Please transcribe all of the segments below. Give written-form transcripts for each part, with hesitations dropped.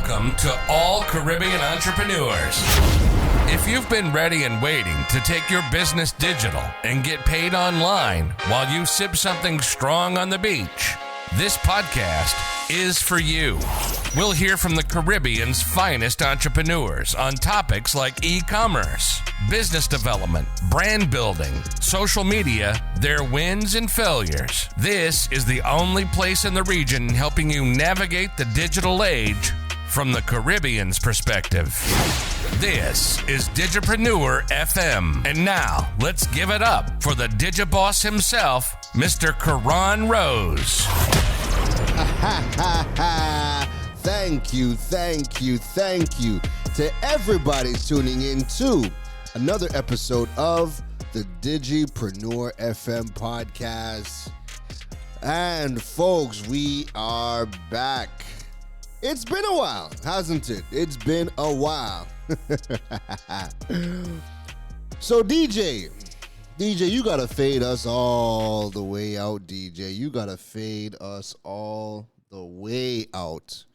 Welcome to all Caribbean entrepreneurs. If you've been ready and waiting to take your business digital and get paid online while you sip something strong on the beach, this podcast is for you. We'll hear from the Caribbean's finest entrepreneurs on topics like e-commerce, business development, brand building, social media, their wins and failures. This is the only place in the region helping you navigate the digital age from the Caribbean's perspective. This is Digipreneur FM. And now, let's give it up for the Digiboss himself, Mr. Karan Rose. Thank you to everybody tuning in to another episode of the Digipreneur FM podcast. And folks, we are back. It's been a while, hasn't it? It's been a while. So DJ, you gotta fade us all the way out, DJ. You gotta fade us all the way out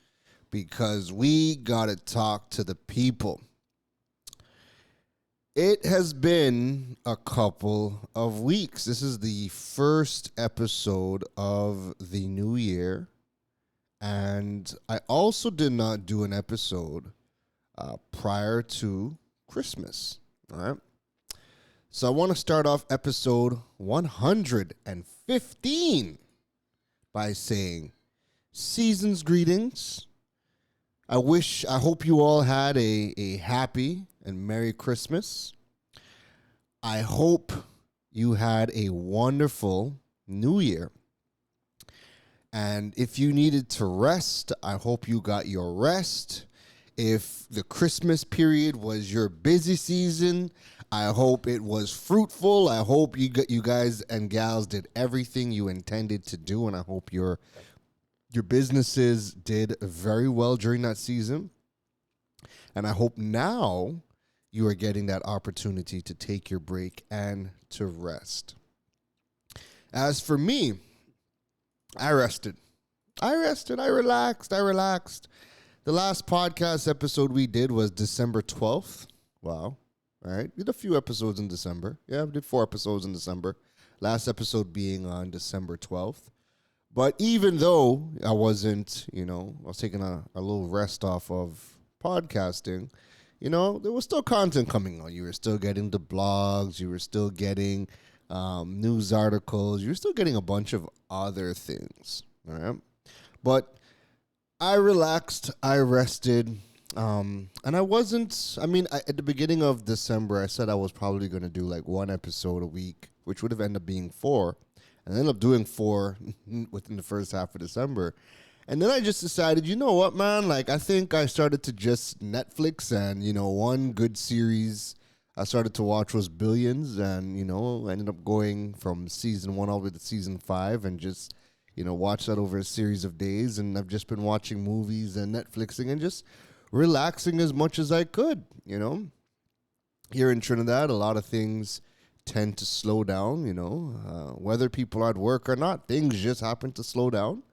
because we gotta talk to the people. It has been a couple of weeks. This is the first episode of the new year. And I also did not do an episode prior to Christmas. All right. So I want to start off episode 115 by saying season's greetings. I hope you all had a happy and Merry Christmas. I hope you had a wonderful New Year. And if you needed to rest, I hope you got your rest. If the Christmas period was your busy season, I hope it was fruitful. I hope you guys and gals did everything you intended to do, and I hope your businesses did very well during that season. And I hope now you are getting that opportunity to take your break and to rest. As for me, I rested. I relaxed. The last podcast episode we did was December 12th. Wow. All right. Did a few episodes in December. Yeah, we did 4 episodes in December. Last episode being on December 12th. But even though I wasn't, I was taking a little rest off of podcasting, there was still content coming on. You were still getting the blogs. You were still getting news articles. You were still getting a bunch of other things. All right. But I relaxed. I rested. And I wasn't, at the beginning of December, I said I was probably going to do like 1 episode a week, which would have ended up being 4. And I ended up doing 4 within the first half of December. And then I just decided, you know what, man? I think I started to just Netflix and, one good series I started to watch was Billions. And, I ended up going from season 1 all the way to season 5 and just, watch that over a series of days. And I've just been watching movies and Netflixing and just relaxing as much as I could, Here in Trinidad, a lot of things tend to slow down, whether people are at work or not, things just happen to slow down.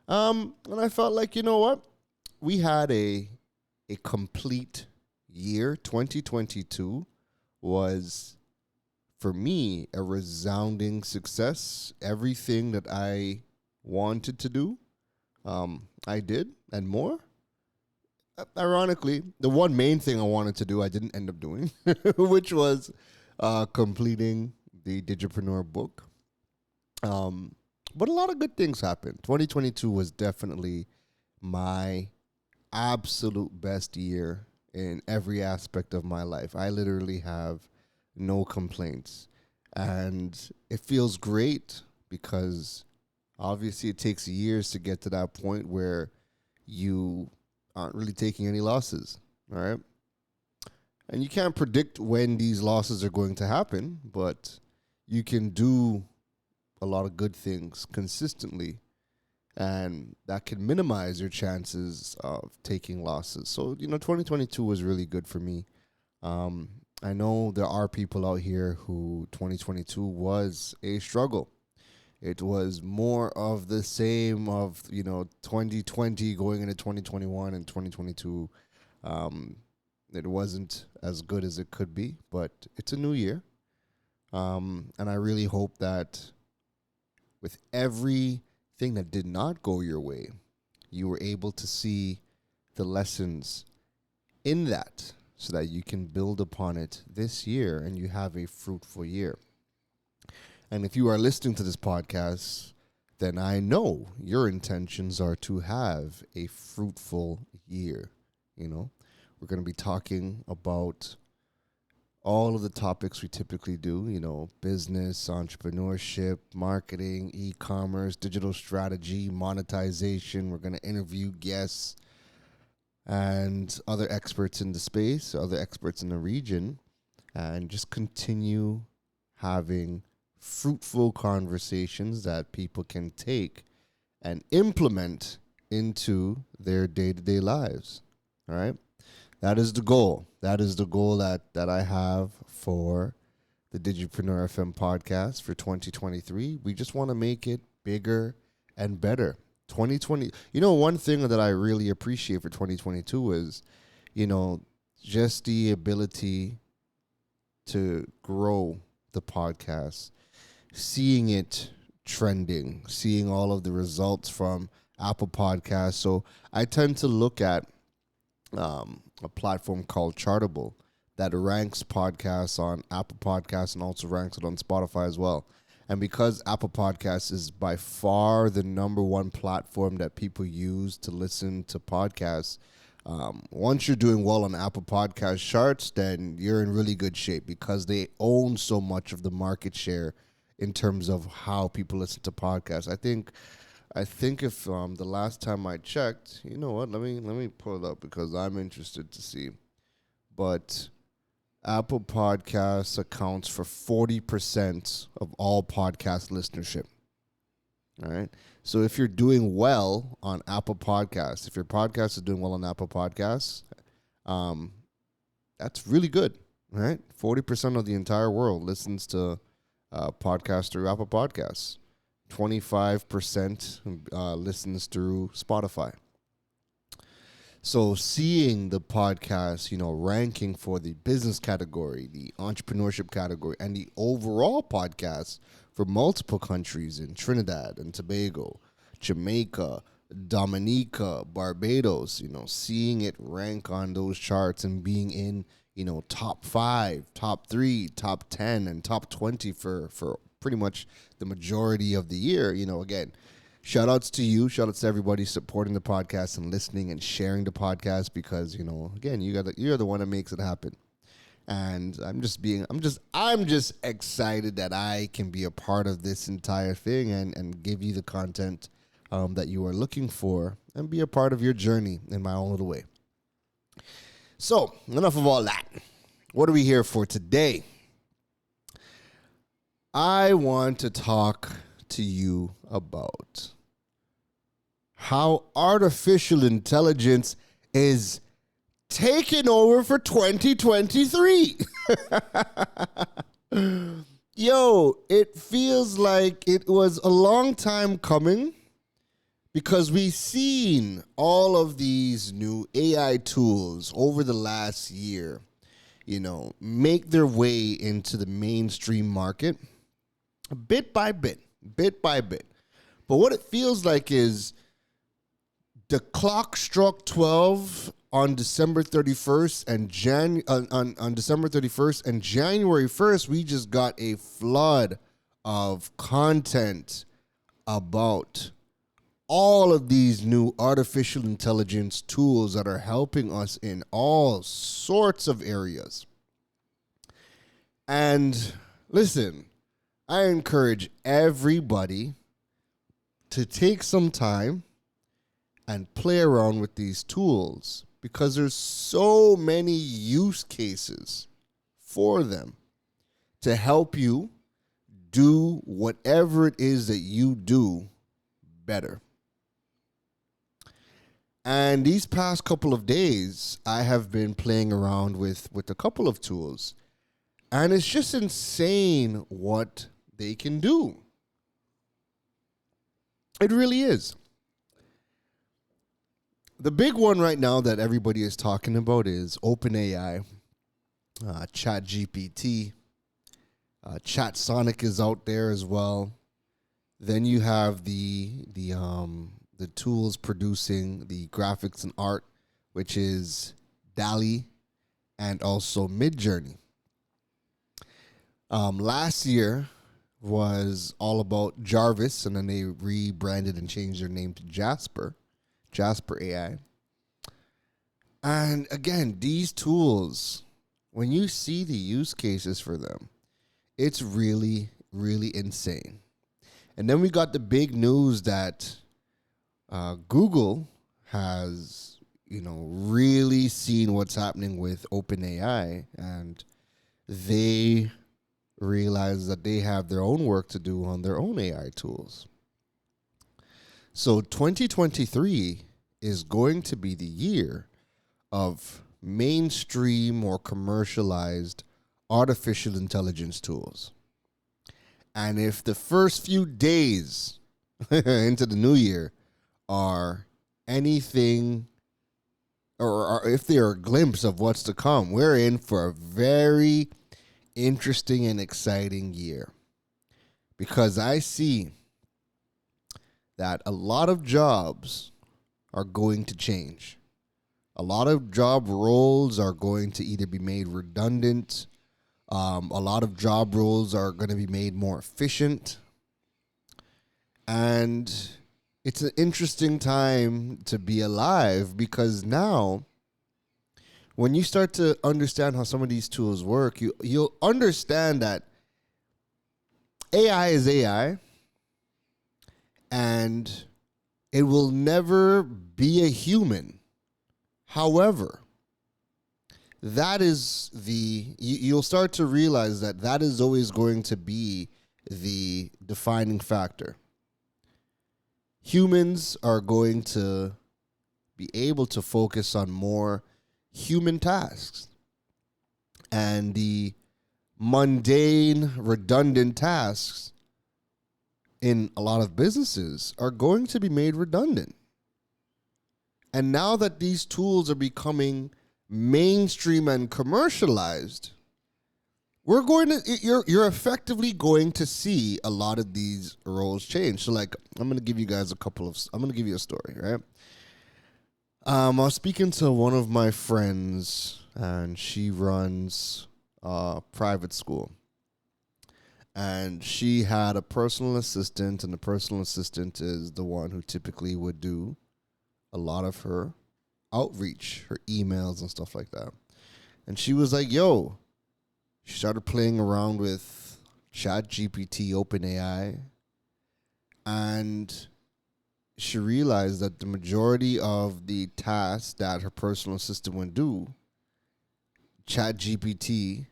And I felt like, we had a complete year. 2022 was, for me, a resounding success. Everything that I wanted to do, I did and more. Ironically, the one main thing I wanted to do, I didn't end up doing, which was completing the Digipreneur book. But a lot of good things happened. 2022 was definitely my absolute best year in every aspect of my life. I literally have no complaints. And it feels great because obviously it takes years to get to that point where you aren't really taking any losses, all right? And you can't predict when these losses are going to happen, but you can do a lot of good things consistently, and that can minimize your chances of taking losses. So, 2022 was really good for me. I know there are people out here who 2022 was a struggle. It was more of the same of, 2020 going into 2021 and 2022. It wasn't as good as it could be, but it's a new year. And I really hope that with everything that did not go your way, you were able to see the lessons in that so that you can build upon it this year and you have a fruitful year. And if you are listening to this podcast, then I know your intentions are to have a fruitful year. We're going to be talking about all of the topics we typically do, business, entrepreneurship, marketing, e-commerce, digital strategy, monetization. We're going to interview guests and other experts in the space, other experts in the region, and just continue having fruitful conversations that people can take and implement into their day-to-day lives. All right? That is the goal. That is the goal that I have for the Digipreneur FM podcast for 2023. We just want to make it bigger and better. 2020, one thing that I really appreciate for 2022 is, just the ability to grow the podcast, seeing it trending, seeing all of the results from Apple Podcasts. So I tend to look at a platform called Chartable that ranks podcasts on Apple Podcasts and also ranks it on Spotify as well. And because Apple Podcasts is by far the number one platform that people use to listen to podcasts, once you're doing well on Apple Podcast charts, then you're in really good shape because they own so much of the market share in terms of how people listen to podcasts. I think if the last time I checked, you know what? Let me pull it up because I'm interested to see. But Apple Podcasts accounts for 40% of all podcast listenership. All right. So if you're doing well on Apple Podcasts, if your podcast is doing well on Apple Podcasts, that's really good. All right. 40% of the entire world listens to podcasts through Apple Podcasts. 25% listens through Spotify. So seeing the podcast, ranking for the business category, the entrepreneurship category, and the overall podcast for multiple countries in Trinidad and Tobago, Jamaica, Dominica, Barbados, seeing it rank on those charts and being in, top 5, top 3, top 10, and top 20 for pretty much the majority of the year, again, shout outs to you. Shout outs to everybody supporting the podcast and listening and sharing the podcast because, again, you're the one that makes it happen. And I'm just excited that I can be a part of this entire thing and give you the content that you are looking for and be a part of your journey in my own little way. So enough of all that. What are we here for today? I want to talk to you about how artificial intelligence is taking over for 2023. Yo, it feels like it was a long time coming because we've seen all of these new AI tools over the last year, make their way into the mainstream market bit by bit. But what it feels like is the clock struck 12 on December 31st and on December 31st and January 1st, we just got a flood of content about all of these new artificial intelligence tools that are helping us in all sorts of areas. And listen, I encourage everybody to take some time and play around with these tools because there's so many use cases for them to help you do whatever it is that you do better. And these past couple of days, I have been playing around with a couple of tools, and it's just insane what they can do. It really is. The big one right now that everybody is talking about is OpenAI, ChatGPT. Chat Sonic is out there as well. Then you have the tools producing the graphics and art, which is DALL-E and also Midjourney. Last year was all about Jarvis, and then they rebranded and changed their name to Jasper AI. And again, these tools, when you see the use cases for them, it's really, really insane. And then we got the big news that Google has, really seen what's happening with OpenAI, and they realize that they have their own work to do on their own AI tools. So 2023 is going to be the year of mainstream or commercialized artificial intelligence tools. And if the first few days into the new year are anything, or if they are a glimpse of what's to come, we're in for a very interesting and exciting year. Because I see that a lot of jobs are going to change. A lot of job roles are going to either be made redundant. A lot of job roles are going to be made more efficient. And it's an interesting time to be alive, because now, when you start to understand how some of these tools work, you'll understand that AI is AI, and it will never be a human. However, that is you'll start to realize that is always going to be the defining factor. Humans are going to be able to focus on more human tasks, and the mundane, redundant tasks in a lot of businesses are going to be made redundant. And now that these tools are becoming mainstream and commercialized, you're effectively going to see a lot of these roles change. So, like, I'm going to give you guys I'm going to give you a story, right? I was speaking to one of my friends, and she runs a private school. And she had a personal assistant, and the personal assistant is the one who typically would do a lot of her outreach, her emails and stuff like that. And she was like, she started playing around with ChatGPT, OpenAI, and she realized that the majority of the tasks that her personal assistant would do, ChatGPT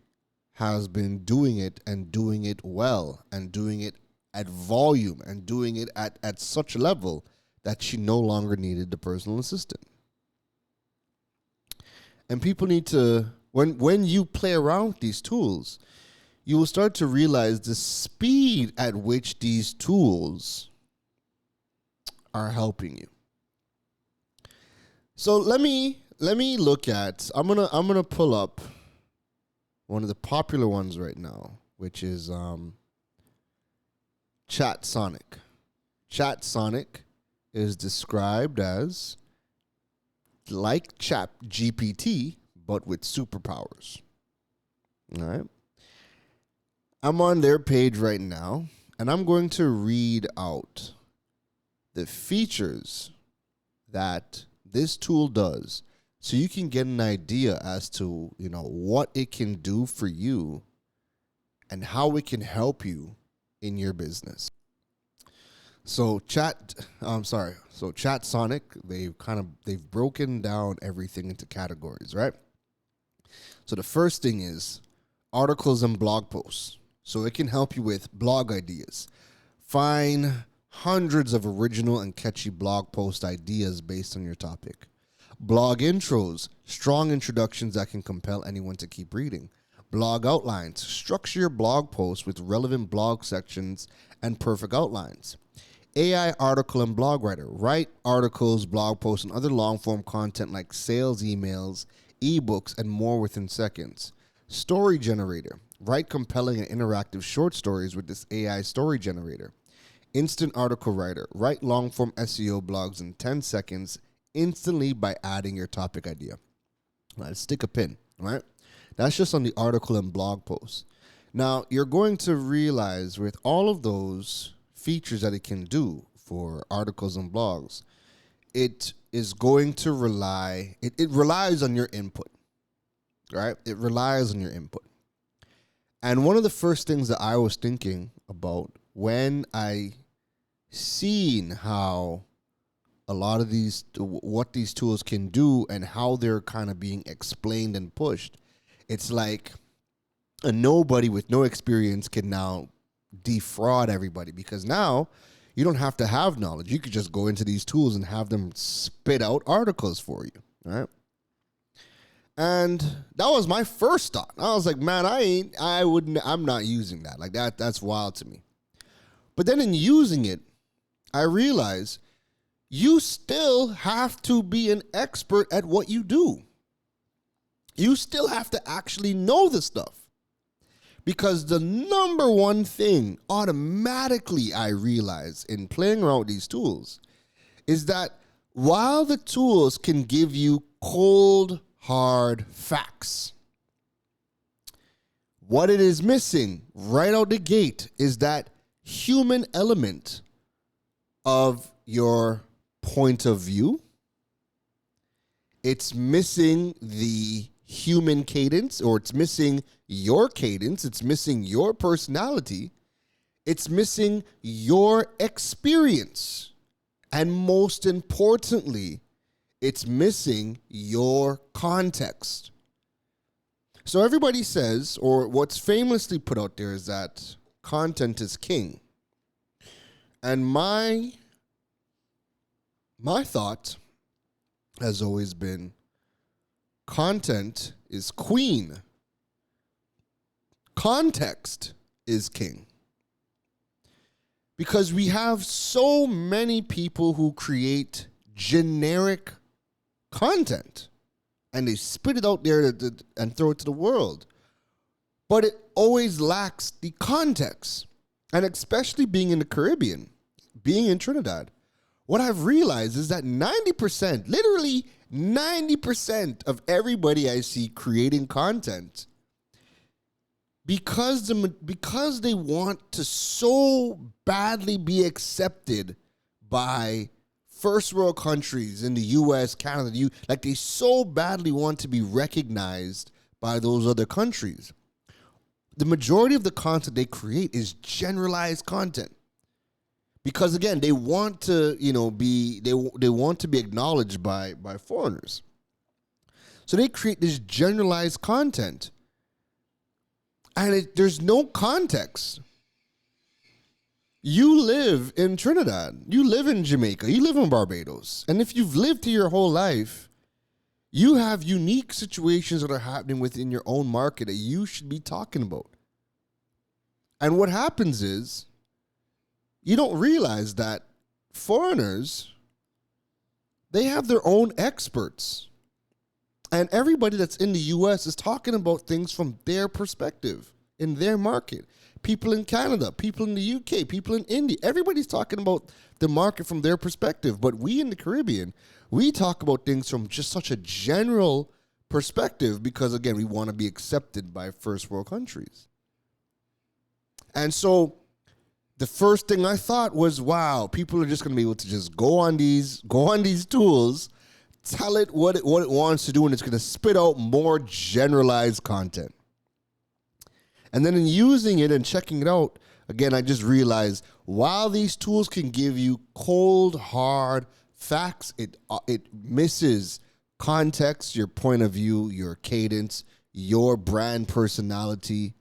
has been doing it, and doing it well, and doing it at volume, and doing it at such a level that she no longer needed the personal assistant. And people need to, when you play around with these tools, you will start to realize the speed at which these tools are helping you. So let me look at, I'm gonna pull up one of the popular ones right now, which is Chat Sonic. Chat Sonic is described as like Chat GPT, but with superpowers. All right. I'm on their page right now, and I'm going to read out the features that this tool does, so you can get an idea as to, what it can do for you and how it can help you in your business. So Chat Sonic, they've broken down everything into categories, right? So the first thing is articles and blog posts. So it can help you with blog ideas. Find hundreds of original and catchy blog post ideas based on your topic. Blog intros, strong introductions that can compel anyone to keep reading. Blog outlines, structure your blog posts with relevant blog sections and perfect outlines. AI article and blog writer. Write articles, blog posts, and other long-form content like sales emails, ebooks, and more within seconds. Story generator. Write compelling and interactive short stories with this AI story generator. Instant article writer. Write long-form SEO blogs in 10 seconds instantly by adding your topic idea. Let's stick a pin, right? That's just on the article and blog posts. Now, you're going to realize with all of those features that it can do for articles and blogs, it is going to it relies on your input, right? It relies on your input. And one of the first things that I was thinking about when I seen how a lot of what these tools can do and how they're kind of being explained and pushed, it's like a nobody with no experience can now defraud everybody, because now you don't have to have knowledge. You could just go into these tools and have them spit out articles for you, right? And that was my first thought. I was like, man, I'm not using that. Like that's wild to me. But then in using it, I realized you still have to be an expert at what you do. You still have to actually know the stuff. Because the number one thing automatically I realize in playing around with these tools is that while the tools can give you cold, hard facts, what it is missing right out the gate is that human element of your point of view. It's missing the human cadence, or it's missing your cadence, it's missing your personality, it's missing your experience, and most importantly, it's missing your context. So everybody says, or what's famously put out there is that content is king. And my thought has always been content is queen. Context is king. Because we have so many people who create generic content and they spit it out there and throw it to the world. But it always lacks the context. And especially being in the Caribbean, being in Trinidad, what I've realized is that 90%, literally 90% of everybody I see creating content, because they want to so badly be accepted by first world countries in the US, Canada, like they so badly want to be recognized by those other countries. The majority of the content they create is generalized content. Because again, they want to, they want to be acknowledged by foreigners. So they create this generalized content. And there's no context. You live in Trinidad. You live in Jamaica. You live in Barbados. And if you've lived here your whole life, you have unique situations that are happening within your own market that you should be talking about. And what happens is, you don't realize that foreigners, they have their own experts. And everybody that's in the U.S. is talking about things from their perspective, in their market. People in Canada, people in the U.K., people in India. Everybody's talking about the market from their perspective. But we in the Caribbean, we talk about things from just such a general perspective because, again, we want to be accepted by first world countries. And so the first thing I thought was, wow, people are just going to be able to just go on these tools, tell it what it wants to do, and it's going to spit out more generalized content. And then in using it and checking it out, again, I just realized while these tools can give you cold, hard facts, it misses context, your point of view, your cadence, your brand personality,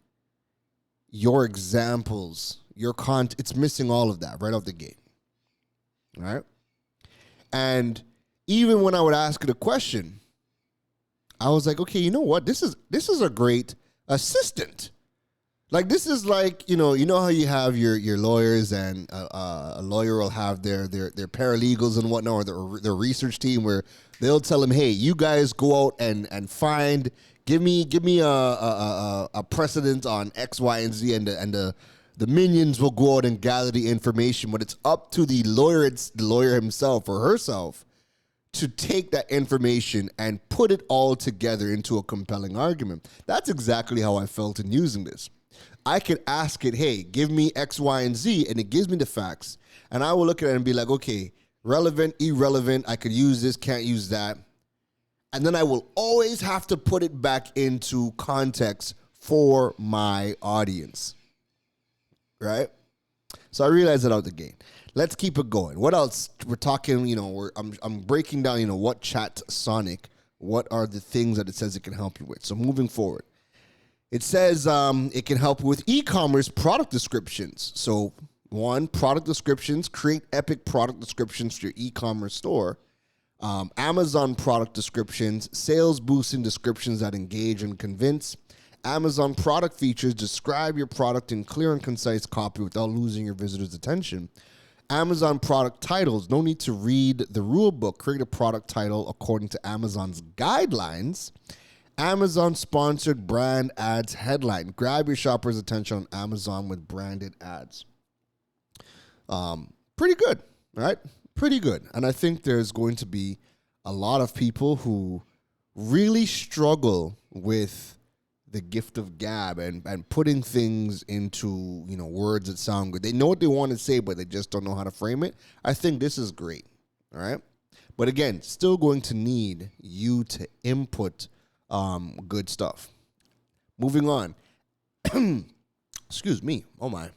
your examples, your content. It's missing all of that right out the gate. All right? And even when I would ask it a question, I was like, okay, you know what? This is a great assistant. Like this is like, you know how you have your lawyers, and a lawyer will have their paralegals and whatnot, or their research team, where they'll tell them, hey, you guys go out and find, give me a precedent on X, Y, and Z, and the minions will go out and gather the information, but it's up to the lawyer himself or herself to take that information and put it all together into a compelling argument. That's exactly how I felt in using this. I could ask it, hey, give me X, Y, and Z, and it gives me the facts. And I will look at it and be like, okay, relevant, irrelevant, I could use this, can't use that. And then I will always have to put it back into context for my audience. Right? So I realized that out the gate. Let's keep it going. What else? We're talking, I'm breaking down, what Chat Sonic, what are the things that it says it can help you with. So moving forward. It says it can help with e-commerce product descriptions. So, one, product descriptions, create epic product descriptions for your e-commerce store. Amazon product descriptions, sales boosting descriptions that engage and convince. Amazon product features, describe your product in clear and concise copy without losing your visitor's attention. Amazon product titles, no need to read the rule book. Create a product title according to Amazon's guidelines. Amazon sponsored brand ads headline. Grab your shopper's attention on Amazon with branded ads. Pretty good, right? Pretty good. And I think there's going to be a lot of people who really struggle with the gift of gab and putting things into, words that sound good. They know what they want to say, but they just don't know how to frame it. I think this is great, all right? But again, still going to need you to input good stuff. Moving on. Excuse me. Oh my.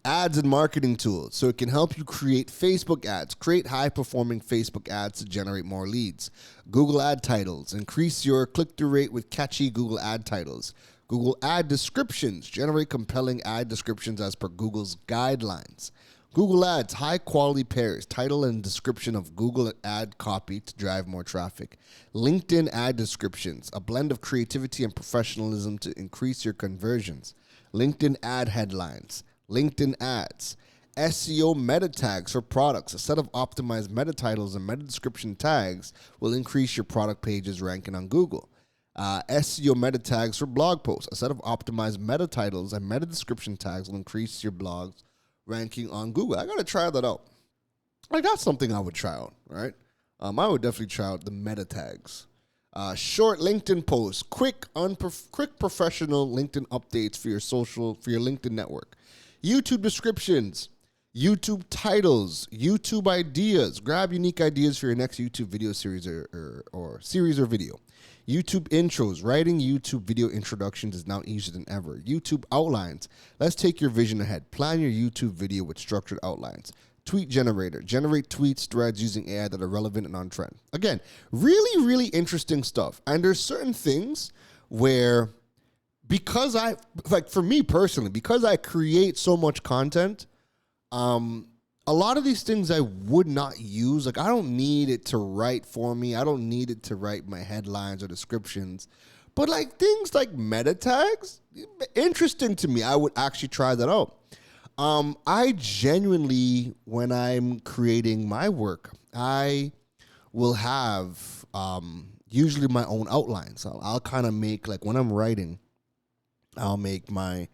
Ads and marketing tools. So it can help you create Facebook ads. Create high-performing Facebook ads to generate more leads. Google ad titles. Increase your click-through rate with catchy Google ad titles. Google ad descriptions. Generate compelling ad descriptions as per Google's guidelines. Google Ads, high-quality pairs, title and description of Google ad copy to drive more traffic. LinkedIn ad descriptions, a blend of creativity and professionalism to increase your conversions. LinkedIn ad headlines, LinkedIn ads. SEO meta tags for products, a set of optimized meta titles and meta description tags will increase your product page's ranking on Google. SEO meta tags for blog posts, a set of optimized meta titles and meta description tags will increase your blog's ranking on Google. I got to try that out. Like, that's something I would try out, right? I would definitely try out the meta tags. Short LinkedIn posts, quick professional LinkedIn updates for your LinkedIn network. YouTube descriptions, YouTube titles, YouTube ideas. Grab unique ideas for your next YouTube video series or series or video. YouTube intros. Writing YouTube video introductions is now easier than ever. YouTube outlines. Let's take your vision ahead. Plan your YouTube video with structured outlines. Tweet generator. Generate tweets, threads using AI that are relevant and on trend. Again, really, really interesting stuff. And there's certain things where, because for me personally, because I create so much content, a lot of these things I would not use. Like, I don't need it to write for me. I don't need it to write my headlines or descriptions. But like things like meta tags, interesting to me. I would actually try that out. I genuinely, when I'm creating my work, I will have usually my own outlines. I'll kind of make, like when I'm writing, I'll make my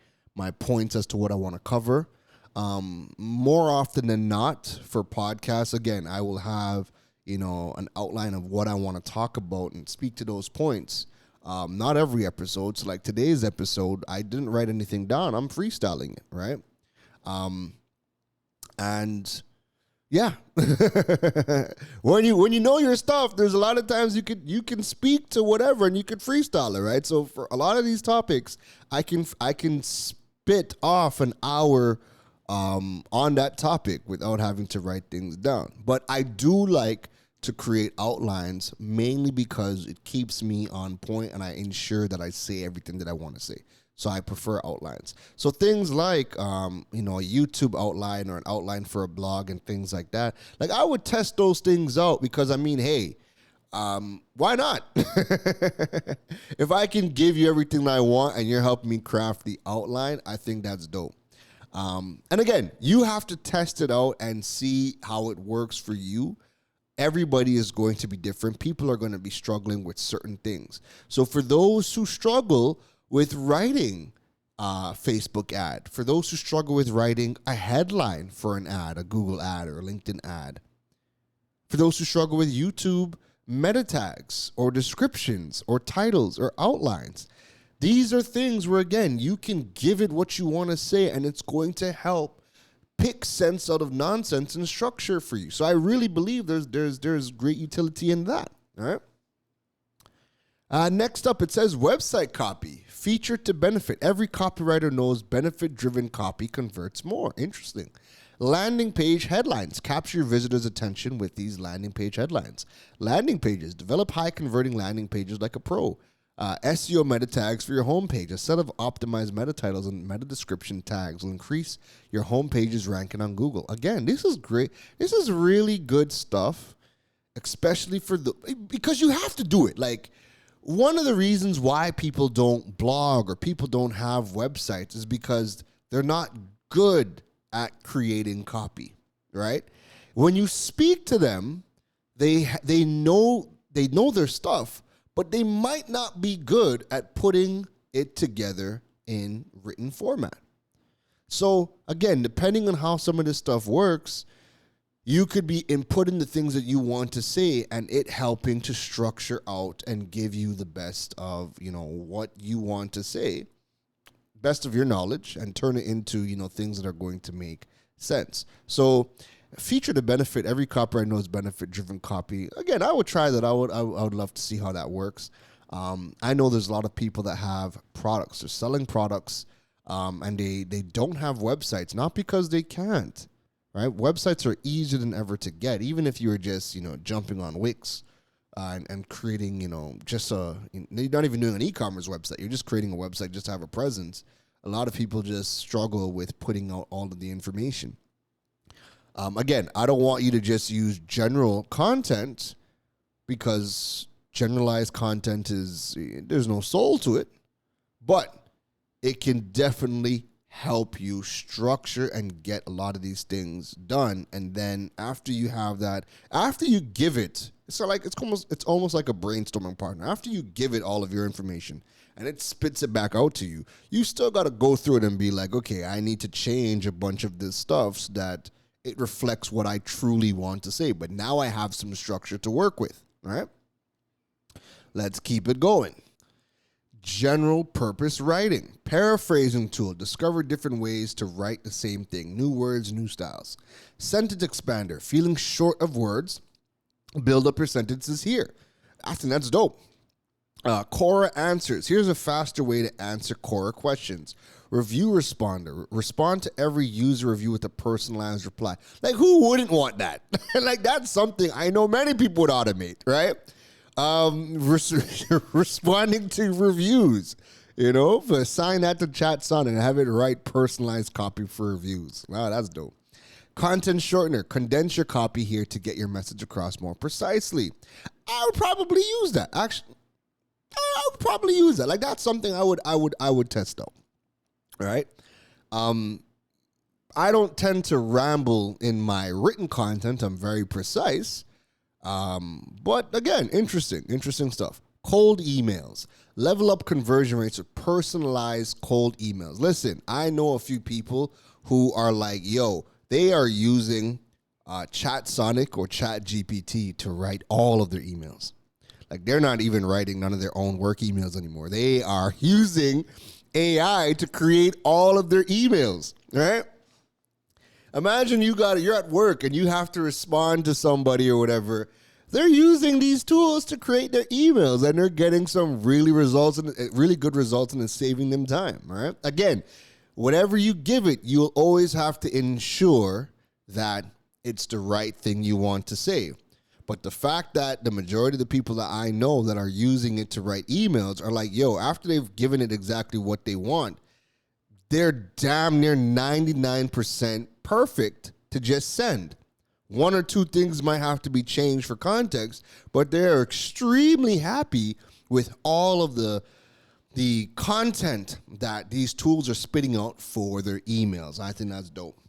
points as to what I want to cover. More often than not, for podcasts, again, I will have, an outline of what I want to talk about and speak to those points. Not every episode. So like today's episode, I didn't write anything down. I'm freestyling it, right? And yeah, when you know your stuff, there's a lot of times you can speak to whatever and you could freestyle it, right? So for a lot of these topics, I can spit off an hour on that topic without having to write things down. But I do like to create outlines mainly because it keeps me on point and I ensure that I say everything that I want to say. So I prefer outlines. So things like, a YouTube outline or an outline for a blog and things like that. Like, I would test those things out because, hey, Why not? If I can give you everything that I want and you're helping me craft the outline, I think that's dope. And again, you have to test it out and see how it works for you. Everybody is going to be different. People are going to be struggling with certain things. So for those who struggle with writing a Facebook ad, for those who struggle with writing a headline for an ad, a Google ad or a LinkedIn ad, for those who struggle with YouTube meta tags or descriptions or titles or outlines, these are things where, again, you can give it what you want to say and it's going to help pick sense out of nonsense and structure for you. So I really believe there's great utility in that. All right. Next up, it says website copy, feature to benefit. Every copywriter knows benefit-driven copy converts more. Interesting. Landing page headlines. Capture your visitors' attention with these landing page headlines. Landing pages. Develop high-converting landing pages like a pro. SEO meta tags for your homepage. A set of optimized meta titles and meta description tags will increase your homepage's ranking on Google. Again, this is great. This is really good stuff, especially because you have to do it. Like, one of the reasons why people don't blog or people don't have websites is because they're not good at creating copy, right? When you speak to them, they know their stuff, but they might not be good at putting it together in written format. So again, depending on how some of this stuff works, you could be inputting the things that you want to say and it helping to structure out and give you the best of, what you want to say, best of your knowledge, and turn it into, things that are going to make sense. So feature to benefit. Every copywriter knows benefit-driven copy. Again, I would try that. I would love to see how that works. I know there's a lot of people that have products. They're selling products, and they don't have websites, not because they can't, right? Websites are easier than ever to get, even if you were just, jumping on Wix and creating, you're not even doing an e-commerce website. You're just creating a website just to have a presence. A lot of people just struggle with putting out all of the information. Again, I don't want you to just use general content because generalized content there's no soul to it, but it can definitely help you structure and get a lot of these things done. And then after you have that, after you give it, it's almost like a brainstorming partner. After you give it all of your information and it spits it back out to you, you still got to go through it and be like, okay, I need to change a bunch of this stuff so that it reflects what I truly want to say. But now I have some structure to work with, all right? Let's keep it going. General purpose writing. Paraphrasing tool. Discover different ways to write the same thing. New words, new styles. Sentence expander. Feeling short of words. Build up your sentences here. I think that's dope. Quora answers. Here's a faster way to answer Quora questions. Review responder. Respond to every user review with a personalized reply. Like, who wouldn't want that? Like, that's something I know many people would automate, right? Responding to reviews, assign that to ChatSon and have it write personalized copy for reviews. Wow, that's dope. Content shortener. Condense your copy here to get your message across more precisely. I would probably use that. Actually, I would probably use that. Like, that's something I would test out. All right. I don't tend to ramble in my written content. I'm very precise. But again, interesting stuff. Cold emails. Level up conversion rates with personalized cold emails. Listen, I know a few people who are like, they are using ChatSonic or ChatGPT to write all of their emails. Like, they're not even writing none of their own work emails anymore. They are using AI to create all of their emails, right? Imagine you're at work and you have to respond to somebody or whatever. They're using these tools to create their emails and they're getting some really good results and it's saving them time, all right? Again, whatever you give it, you'll always have to ensure that it's the right thing you want to say. But the fact that the majority of the people that I know that are using it to write emails are like, after they've given it exactly what they want, they're damn near 99% perfect to just send. One or two things might have to be changed for context, but they're extremely happy with all of the content that these tools are spitting out for their emails. I think that's dope.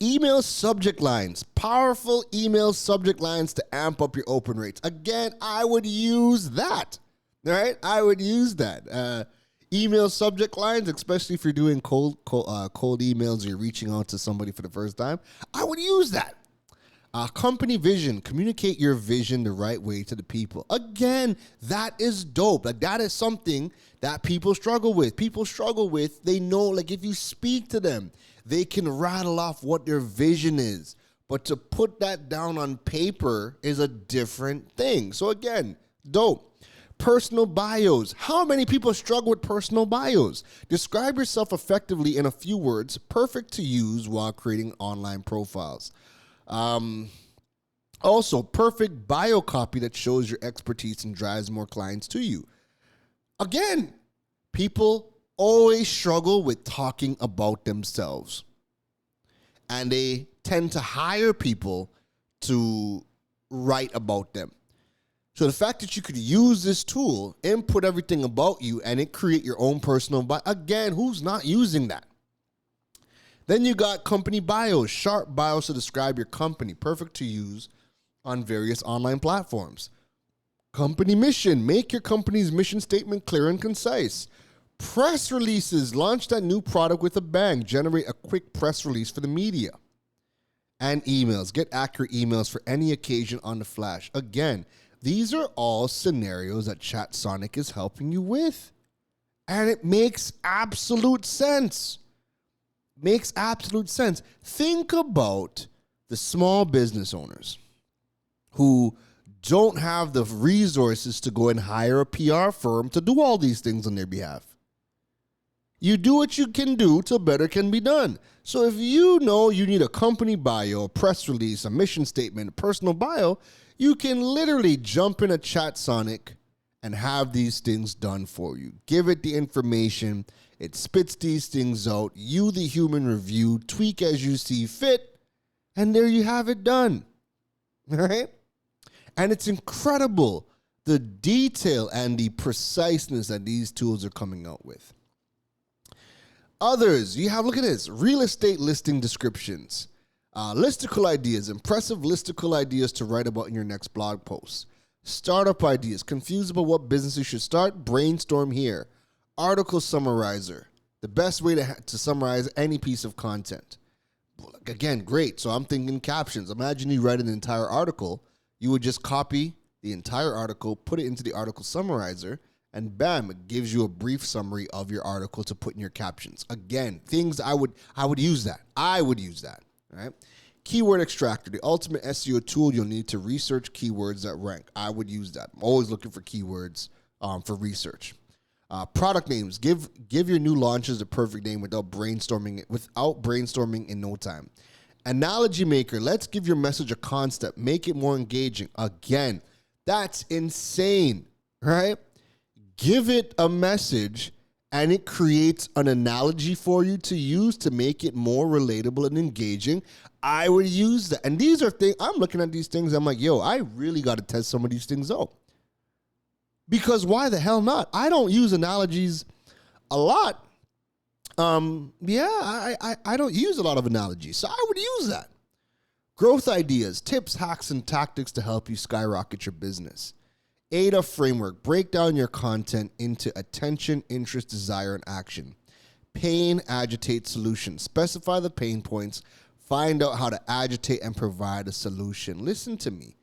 Email subject lines, powerful email subject lines to amp up your open rates. Again, I would use that. All right, I would use that. Email subject lines, especially if you're doing cold emails or you're reaching out to somebody for the first time, I would use that. Company vision, communicate your vision the right way to the people. Again, that is dope. Like, that is something that people struggle with. They know, like, if you speak to them, they can rattle off what their vision is. But to put that down on paper is a different thing. So again, dope. Personal bios. How many people struggle with personal bios? Describe yourself effectively in a few words, perfect to use while creating online profiles. Also, perfect bio copy that shows your expertise and drives more clients to you. Again, people always struggle with talking about themselves. And they tend to hire people to write about them. So the fact that you could use this tool, input everything about you, and it create your own personal bio, again, who's not using that? Then you got company bios, sharp bios to describe your company, perfect to use on various online platforms. Company mission, make your company's mission statement clear and concise. Press releases, launch that new product with a bang, generate a quick press release for the media. And emails, get accurate emails for any occasion on the flash. Again, these are all scenarios that ChatSonic is helping you with. And it makes absolute sense. Think about the small business owners who don't have the resources to go and hire a PR firm to do all these things on their behalf. You do what you can do till better can be done. So if you know you need a company bio, a press release, a mission statement, a personal bio, you can literally jump in a ChatSonic and have these things done for you. Give it the information. It spits these things out. You, the human review, tweak as you see fit, and there you have it done. All right? And it's incredible, the detail and the preciseness that these tools are coming out with. Others, you have, look at this, real estate listing descriptions, listicle ideas, impressive listicle ideas to write about in your next blog post. Startup ideas, confused about what business you should start, brainstorm here. Article summarizer, the best way to summarize any piece of content. Again, great. So I'm thinking captions. Imagine you write an entire article. You would just copy the entire article, put it into the article summarizer, and bam, it gives you a brief summary of your article to put in your captions. Again, things I would use that. I would use that. All right. Keyword extractor, the ultimate SEO tool you'll need to research keywords that rank. I would use that. I'm always looking for keywords for research. Product names, give your new launches a perfect name without brainstorming in no time. Analogy maker, let's give your message a concept, make it more engaging. Again, that's insane, right? Give it a message and it creates an analogy for you to use to make it more relatable and engaging. I would use that. And these are things, I'm looking at these things, I'm like, yo, I really got to test some of these things out. Because why the hell not? I don't use analogies a lot. I don't use a lot of analogies, so I would use that. Growth ideas, tips, hacks, and tactics to help you skyrocket your business. ADA framework, break down your content into attention, interest, desire, and action. Pain, agitate, solution. Specify the pain points. Find out how to agitate and provide a solution. Listen to me.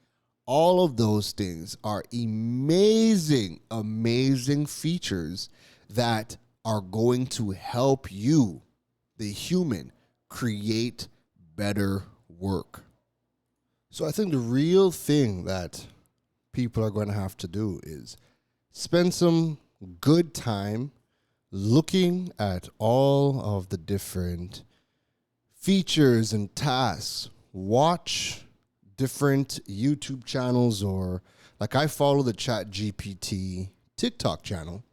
All of those things are amazing, amazing features that are going to help you, the human, create better work. So I think the real thing that people are going to have to do is spend some good time looking at all of the different features and tasks. Watch different YouTube channels, or like I follow the ChatGPT TikTok channel,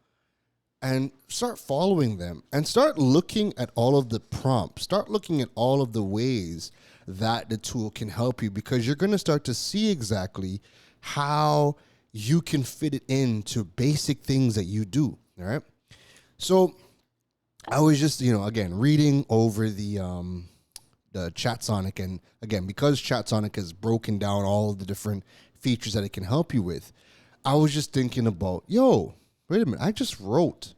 and start following them and start looking at all of the prompts. Start looking at all of the ways that the tool can help you, because you're going to start to see exactly how you can fit it into basic things that you do. All right. So I was just, again, reading over the ChatSonic, and again, because ChatSonic has broken down all the different features that it can help you with, I was just thinking about, wait a minute, I just wrote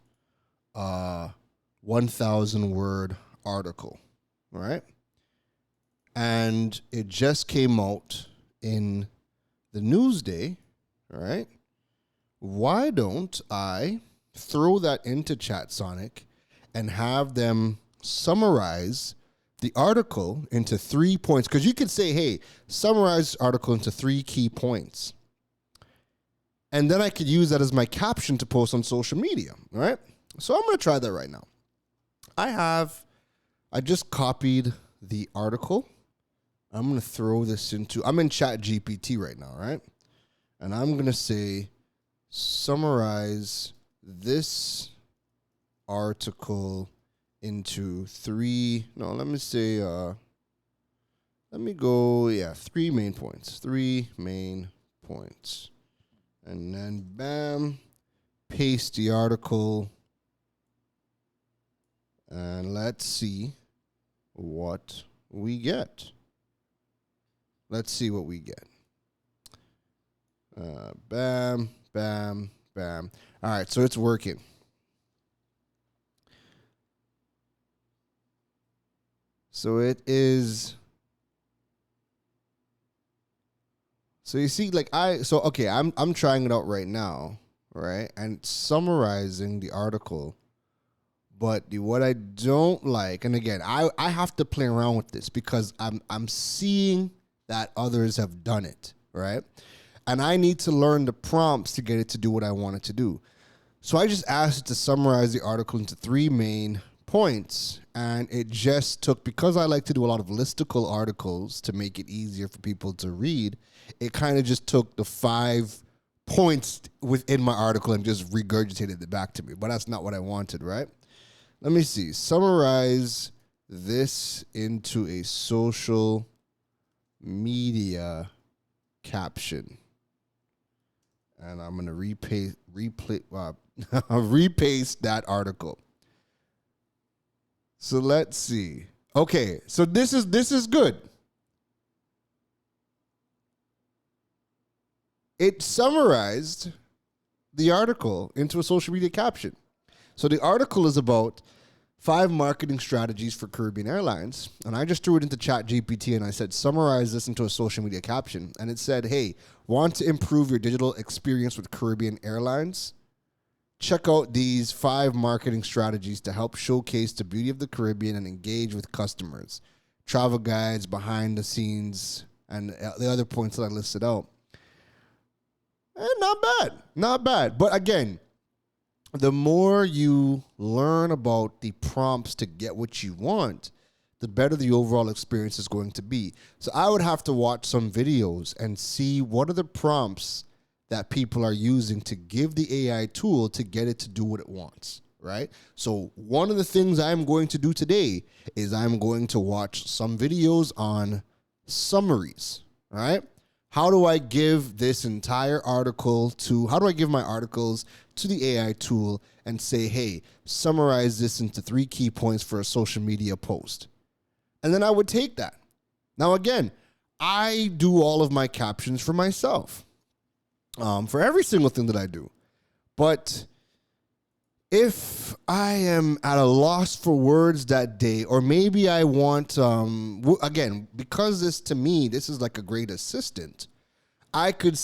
a 1,000 word article, all right? And it just came out in the Newsday, all right? Why don't I throw that into ChatSonic and have them summarize the article into 3 points? Because you could say, hey, summarize the article into 3 key points. And then I could use that as my caption to post on social media, all right? So I'm going to try that right now. I just copied the article. I'm going to throw this I'm in Chat GPT right now, right? And I'm going to say, summarize this article into 3 main points. 3 main points. And then, bam, paste the article. And let's see what we get. Bam, bam, bam. All right, so it's working. So it is. So you see, I'm trying it out right now, right? And summarizing the article. But what I don't like, and again, I have to play around with this because I'm seeing that others have done it, right? And I need to learn the prompts to get it to do what I want it to do. So I just asked it to summarize the article into 3 main points, and it just took, because I like to do a lot of listicle articles to make it easier for people to read, it kind of just took the 5 points within my article and just regurgitated it back to me. But that's not what I wanted, right? Let me see. Summarize this into a social media caption. And I'm going to repaste that article. So let's see. Okay, so this is good. It summarized the article into a social media caption. So the article is about 5 marketing strategies for Caribbean Airlines. And I just threw it into Chat GPT and I said, summarize this into a social media caption. And it said, hey, want to improve your digital experience with Caribbean Airlines? Check out these 5 marketing strategies to help showcase the beauty of the Caribbean and engage with customers. Travel guides, behind the scenes, and the other points that I listed out. Not bad. But again, the more you learn about the prompts to get what you want, the better the overall experience is going to be. So I would have to watch some videos and see what are the prompts that people are using to give the AI tool to get it to do what it wants, right? So one of the things I'm going to do today is I'm going to watch some videos on summaries, right? How do I give my articles to the AI tool and say, hey, summarize this into 3 key points for a social media post? And then I would take that. Now, again, I do all of my captions for myself, for every single thing that I do. But if I am at a loss for words that day, or maybe I want, again, because this is like a great assistant, I could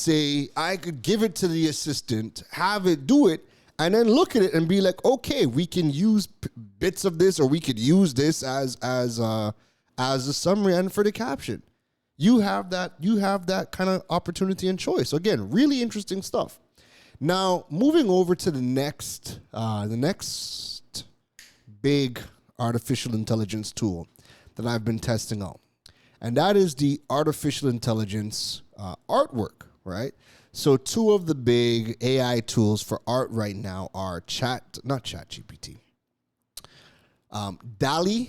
give it to the assistant, have it do it, and then look at it and be like, okay, we can use bits of this, or we could use this as a summary and for the caption. You have that kind of opportunity and choice. So again, really interesting stuff. Now, moving over to the next big artificial intelligence tool that I've been testing out, and that is the artificial intelligence artwork, right? So 2 of the big AI tools for art right now are DALL-E, DALLE,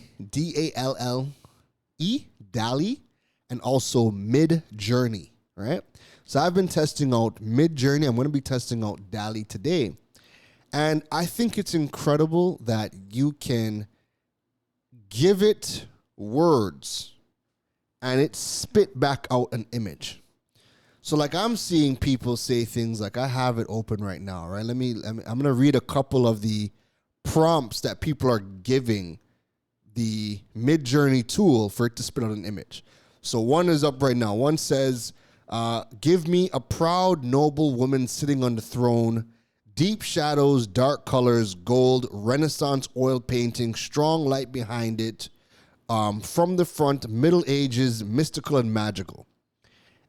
DALL-E, and also Mid-Journey, right? So I've been testing out Mid-Journey. I'm going to be testing out DALL-E today. And I think it's incredible that you can give it words and it spit back out an image. So like I'm seeing people say things like, I have it open right now, right? I'm going to read a couple of the prompts that people are giving the Mid-Journey tool for it to spit out an image. So one is up right now. One says, give me a proud, noble woman sitting on the throne, deep shadows, dark colors, gold, Renaissance oil painting, strong light behind it, from the front, Middle Ages, mystical and magical.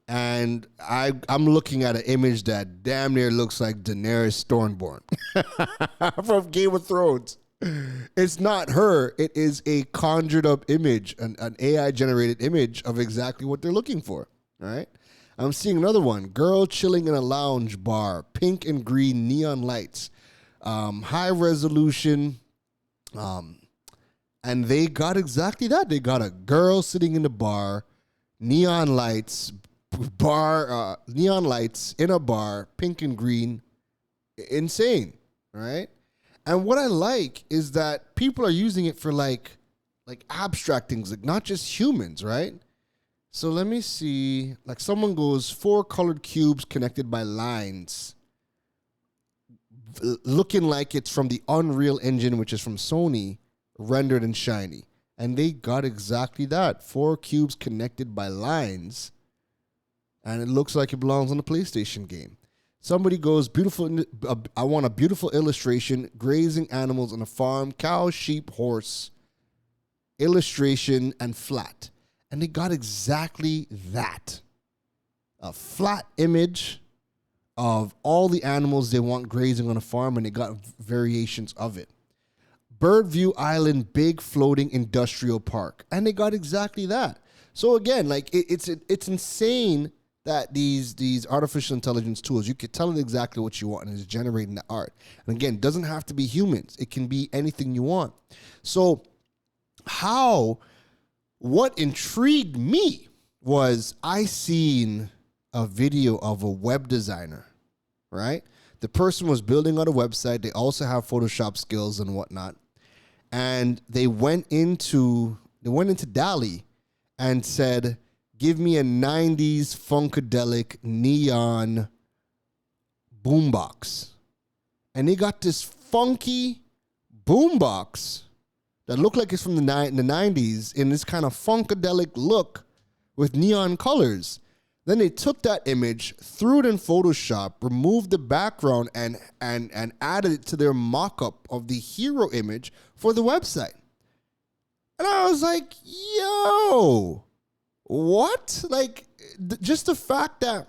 And I'm looking at an image that damn near looks like Daenerys Stormborn from Game of Thrones. It's not her. It is a conjured up image, an AI generated image of exactly what they're looking for. All right. I'm seeing another one. Girl chilling in a lounge bar, pink and green neon lights, high resolution. And they got exactly that. They got a girl sitting in the bar, neon lights, neon lights in a bar, pink and green. Insane, right? And what I like is that people are using it for like abstract things, like not just humans, right? So let me see. Like someone goes, 4 colored cubes connected by lines, looking like it's from the Unreal Engine, which is from Sony, rendered and shiny. And they got exactly that. 4 cubes connected by lines. And it looks like it belongs on a PlayStation game. Somebody goes, beautiful. I want a beautiful illustration. Grazing animals on a farm. Cow, sheep, horse. Illustration and flat. And they got exactly that. A flat image of all the animals they want grazing on a farm, and they got variations of it. Birdview Island, big floating industrial park. And they got exactly that. So again, like it's insane that these artificial intelligence tools, you can tell it exactly what you want and it's generating the art. And again, it doesn't have to be humans. It can be anything you want. So what intrigued me was I seen a video of a web designer, right? The person was building on a website. They also have Photoshop skills and whatnot. And they went into DALL-E and said, give me a 90s funkadelic neon boombox. And they got this funky boombox that looked like it's from the 90s in this kind of funkadelic look with neon colors. Then they took that image, threw it in Photoshop, removed the background, and added it to their mock-up of the hero image for the website. And I was like, yo, what? Like, just the fact that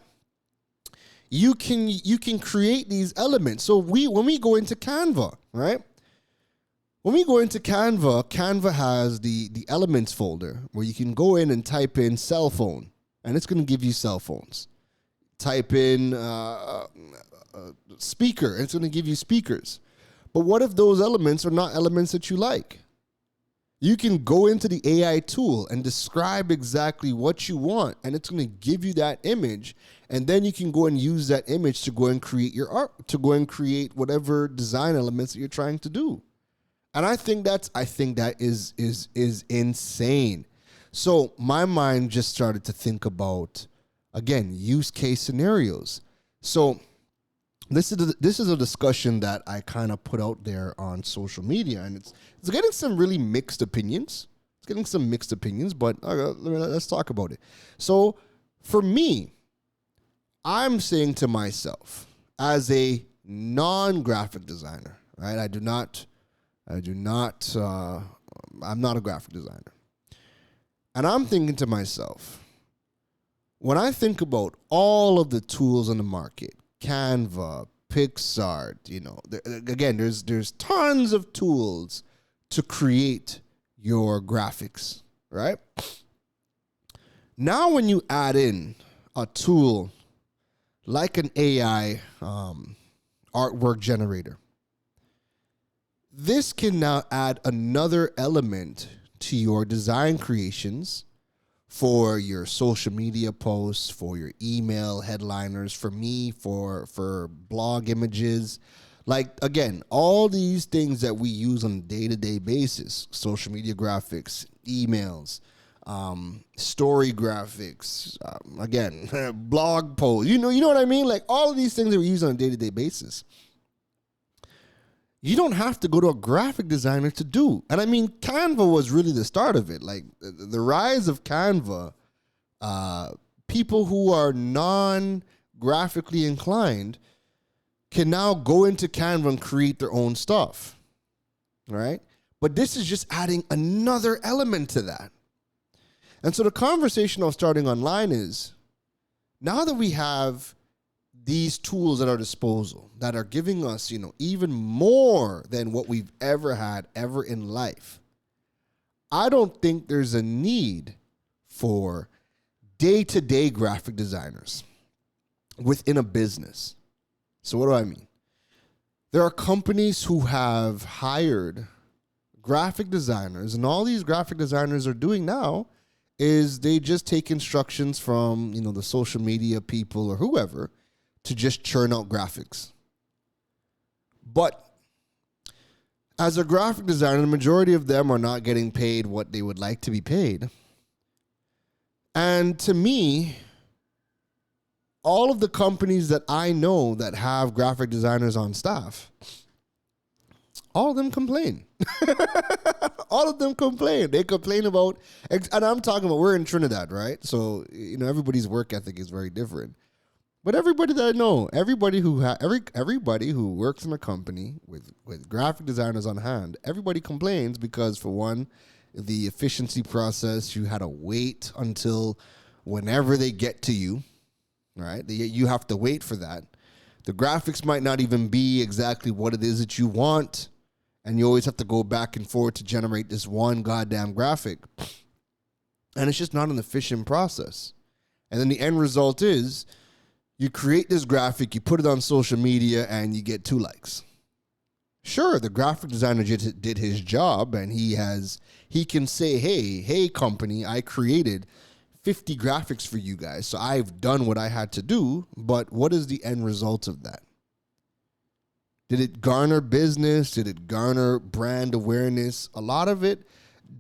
you can create these elements. So when we go into Canva, right? When we go into Canva has the elements folder where you can go in and type in cell phone, and it's going to give you cell phones. Type in speaker, and it's going to give you speakers. But what if those elements are not elements that you like? You can go into the AI tool and describe exactly what you want, and it's going to give you that image, and then you can go and use that image to go and create your art, to go and create whatever design elements that you're trying to do. And I think that is insane. So my mind just started to think about, again, use case scenarios. So this is a discussion that I kind of put out there on social media, and it's getting some really mixed opinions. It's getting some mixed opinions, but let's talk about it. So for me, I'm saying to myself, as a non-graphic designer, right? I'm not a graphic designer. And I'm thinking to myself, when I think about all of the tools on the market, Canva, Pixar, there's tons of tools to create your graphics, right? Now, when you add in a tool like an AI artwork generator, this can now add another element to your design creations for your social media posts, for your email headliners, for me, for blog images. Like, again, all these things that we use on a day-to-day basis, social media graphics, emails, story graphics, again, blog posts, you know what I mean? Like, all of these things that we use on a day-to-day basis, you don't have to go to a graphic designer to do. And I mean, Canva was really the start of it. Like, the rise of Canva, people who are non-graphically inclined can now go into Canva and create their own stuff, right? But this is just adding another element to that. And so the conversation I'm starting online is, now that we have these tools at our disposal that are giving us, even more than what we've ever had ever in life, I don't think there's a need for day-to-day graphic designers within a business. So what do I mean? There are companies who have hired graphic designers, and all these graphic designers are doing now is they just take instructions from, the social media people or whoever to just churn out graphics. But as a graphic designer, the majority of them are not getting paid what they would like to be paid. And to me, all of the companies that I know that have graphic designers on staff, all of them complain. All of them complain. They complain about, and I'm talking about, we're in Trinidad, right? So, everybody's work ethic is very different. But everybody that I know, everybody who works in a company with graphic designers on hand, everybody complains because, for one, the efficiency process, you had to wait until whenever they get to you, right? You have to wait for that. The graphics might not even be exactly what it is that you want, and you always have to go back and forth to generate this one goddamn graphic. And it's just not an efficient process. And then the end result is you create this graphic, you put it on social media, and you get 2 likes. Sure, the graphic designer did his job, and he can say, hey, company, I created 50 graphics for you guys, so I've done what I had to do, but what is the end result of that? Did it garner business? Did it garner brand awareness? A lot of it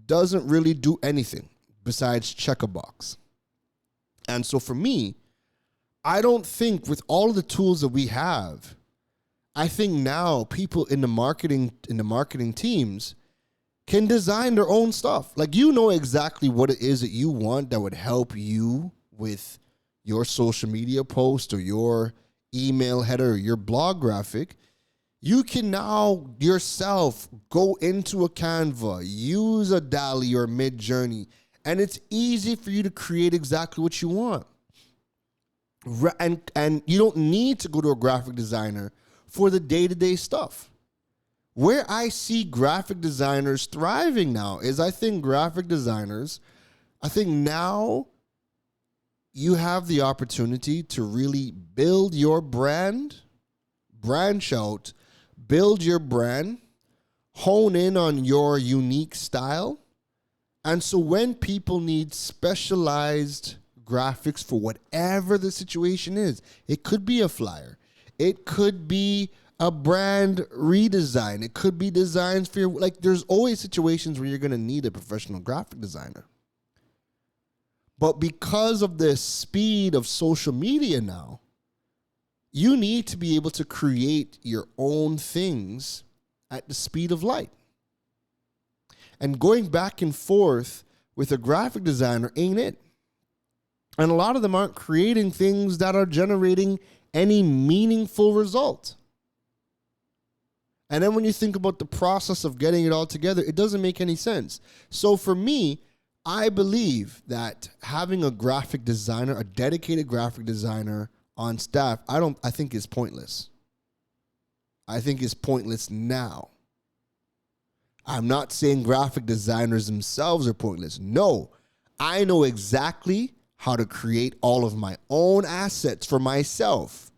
doesn't really do anything besides check a box. And so for me, I don't think with all of the tools that we have, I think now people in the marketing teams can design their own stuff. Like, exactly what it is that you want that would help you with your social media post or your email header or your blog graphic. You can now yourself go into a Canva, use a DALL-E or Mid-Journey, and it's easy for you to create exactly what you want. And you don't need to go to a graphic designer for the day-to-day stuff. Where I see graphic designers thriving now is I think now you have the opportunity to really build your brand, branch out, build your brand, hone in on your unique style. And so when people need specialized graphics for whatever the situation is, it could be a flyer, it could be a brand redesign, it could be designs for your, there's always situations where you're going to need a professional graphic designer. But because of the speed of social media now, you need to be able to create your own things at the speed of light. And going back and forth with a graphic designer ain't it. And a lot of them aren't creating things that are generating any meaningful result. And then when you think about the process of getting it all together, it doesn't make any sense. So for me, I believe that having a graphic designer, a dedicated graphic designer on staff, I think is pointless. I think it's pointless now. I'm not saying graphic designers themselves are pointless. No, I know exactly how to create all of my own assets for myself.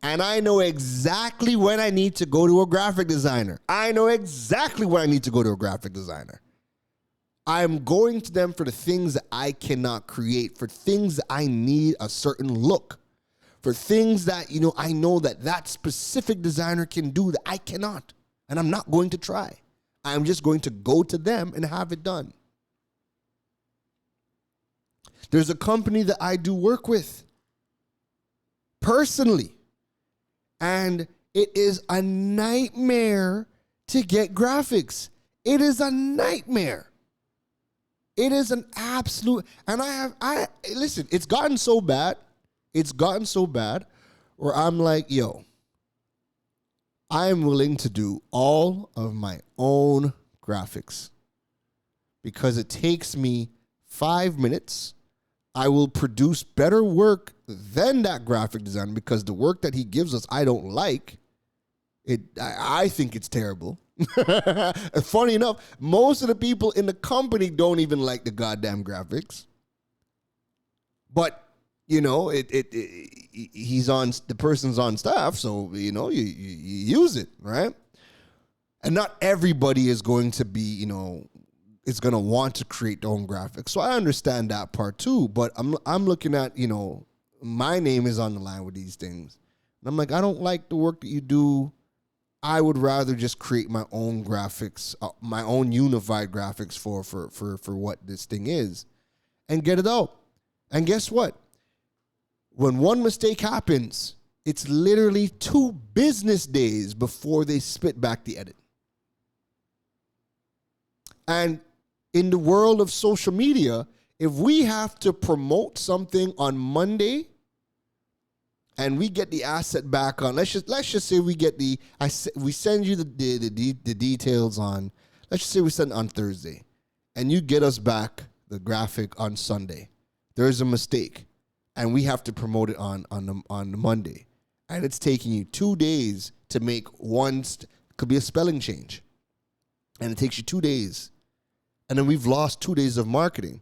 And I know exactly when I need to go to a graphic designer. I know exactly when I need to go to a graphic designer. I'm going to them for the things that I cannot create, for things that I need a certain look, for things that, I know that specific designer can do that I cannot. And I'm not going to try. I'm just going to go to them and have it done. There's a company that I do work with personally, and it is a nightmare to get graphics. It is a nightmare. It is an absolute, and listen, it's gotten so bad where I'm like, yo, I'm willing to do all of my own graphics because it takes me 5 minutes. I will produce better work than that graphic designer because the work that he gives us, I don't like. I think it's terrible. Funny enough, most of the people in the company don't even like the goddamn graphics. But, he's on, the person's on staff, so, you use it, right? And not everybody is going to be, is going to want to create their own graphics. So I understand that part too, but I'm looking at, my name is on the line with these things. And I'm like, I don't like the work that you do. I would rather just create my own graphics, my own unified graphics for what this thing is and get it out. And guess what? When one mistake happens, it's literally 2 business days before they spit back the edit. And in the world of social media, if we have to promote something on Monday and we get the asset back on, let's just say we get we send you the details on, let's just say we send it on Thursday, and you get us back the graphic on Sunday. There's a mistake, and we have to promote it on the Monday, and it's taking you 2 days to make could be a spelling change, and it takes you 2 days, and then we've lost 2 days of marketing.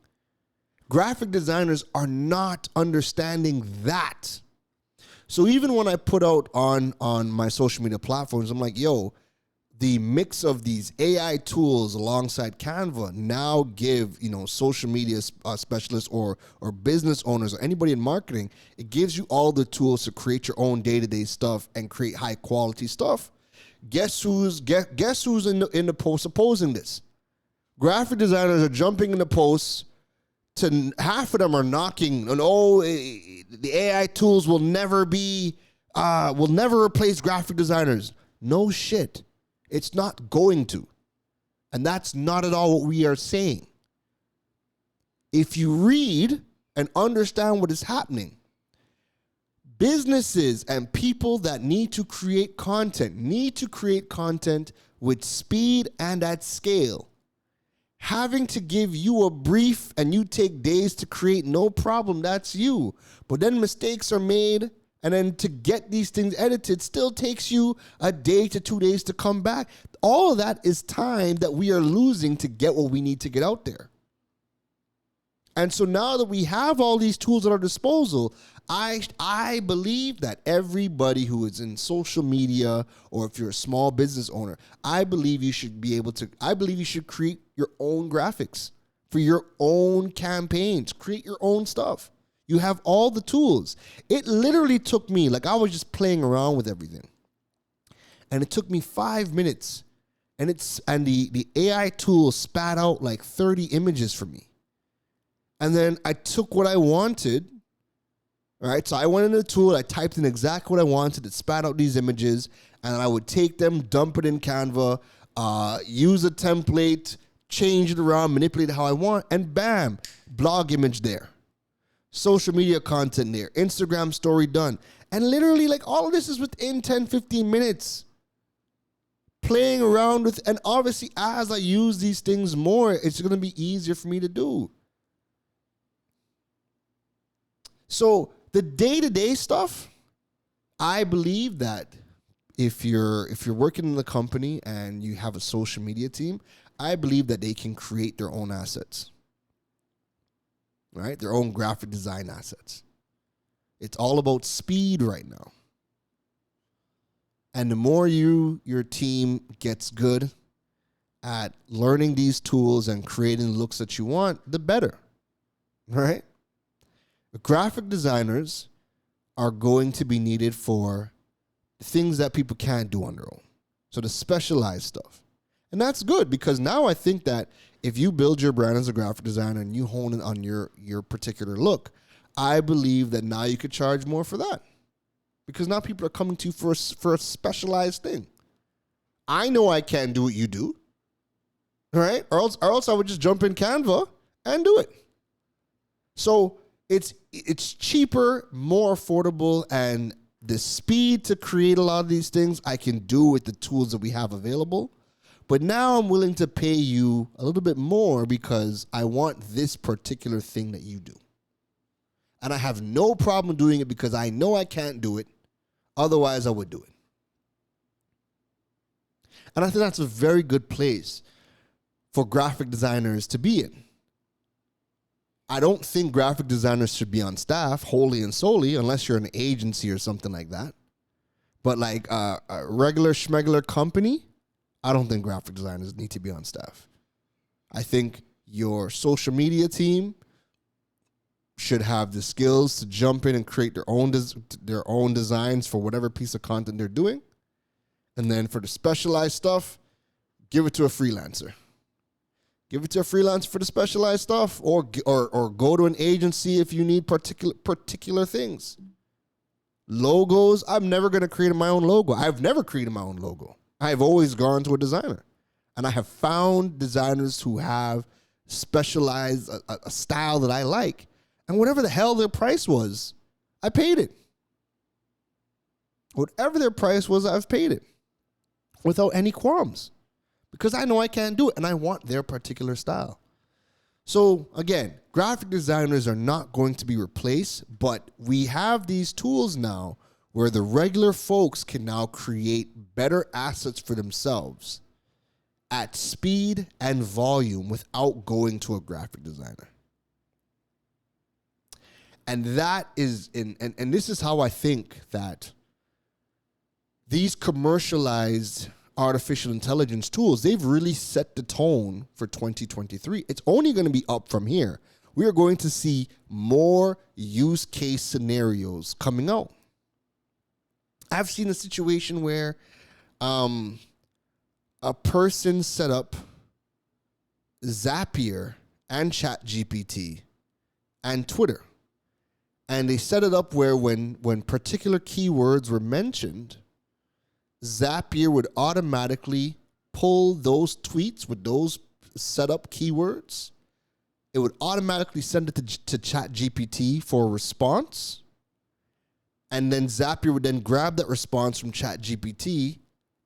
Graphic designers are not understanding that. So even when I put out on my social media platforms, I'm like, yo, the mix of these AI tools alongside Canva now give, social media specialists or business owners or anybody in marketing, it gives you all the tools to create your own day-to-day stuff and create high quality stuff. Guess who's in the post opposing this? Graphic designers are jumping in the posts. To half of them are knocking, the AI tools will never replace graphic designers. No shit. It's not going to. And that's not at all what we are saying. If you read and understand what is happening, businesses and people that need to create content with speed and at scale. Having to give you a brief and you take days to create, no problem, that's you. But then mistakes are made, and then to get these things edited still takes you a day to 2 days to come back. All of that is time that we are losing to get what we need to get out there. And so now that we have all these tools at our disposal, I believe that everybody who is in social media, or if you're a small business owner, I believe you should create your own graphics for your own campaigns, create your own stuff. You have all the tools. It literally took me, I was just playing around with everything. And it took me 5 minutes, and the AI tool spat out 30 images for me. And then I took what I wanted. All right, so I went into the tool, I typed in exactly what I wanted, it spat out these images, and I would take them, dump it in Canva, use a template, change it around, manipulate it how I want, and bam, blog image there. Social media content there, Instagram story done. And literally, all of this is within 10, 15 minutes. Playing around with, and obviously as I use these things more, it's going to be easier for me to do. So the day-to-day stuff, I believe that if you're working in the company and you have a social media team, I believe that they can create their own assets, right? Their own graphic design assets. It's all about speed right now. And the more your team gets good at learning these tools and creating the looks that you want, the better, right? Graphic designers are going to be needed for things that people can't do on their own. So the specialized stuff. And that's good because now I think that if you build your brand as a graphic designer and you hone in on your particular look, I believe that now you could charge more for that. Because now people are coming to you for a specialized thing. I know I can't do what you do. Right? Or else I would just jump in Canva and do it. So it's cheaper, more affordable, and the speed to create a lot of these things I can do with the tools that we have available. But now I'm willing to pay you a little bit more because I want this particular thing that you do. And I have no problem doing it because I know I can't do it. Otherwise, I would do it. And I think that's a very good place for graphic designers to be in. I don't think graphic designers should be on staff wholly and solely unless you're an agency or something like that. But like a regular schmegular company, I don't think graphic designers need to be on staff. I think your social media team should have the skills to jump in and create their own designs for whatever piece of content they're doing. And then for the specialized stuff, give it to a freelancer. Give it to a freelancer for the specialized stuff, or go to an agency if you need particular things. Logos, I'm never going to create my own logo. I've never created my own logo. I've always gone to a designer. And I have found designers who have specialized a style that I like. And whatever the hell their price was, I paid it. Whatever their price was, I've paid it without any qualms. Because I know I can't do it, and I want their particular style. So, again, graphic designers are not going to be replaced, but we have these tools now where the regular folks can now create better assets for themselves at speed and volume without going to a graphic designer. And that is, and this is how I think that these commercialized artificial intelligence tools, they've really set the tone for 2023. It's only going to be up from here. We are going to see more use case scenarios coming out. I've seen a situation where a person set up Zapier and ChatGPT and Twitter. And they set it up where when particular keywords were mentioned, Zapier would automatically pull those tweets with those set up keywords. It would automatically send it to ChatGPT for a response. And then Zapier would then grab that response from ChatGPT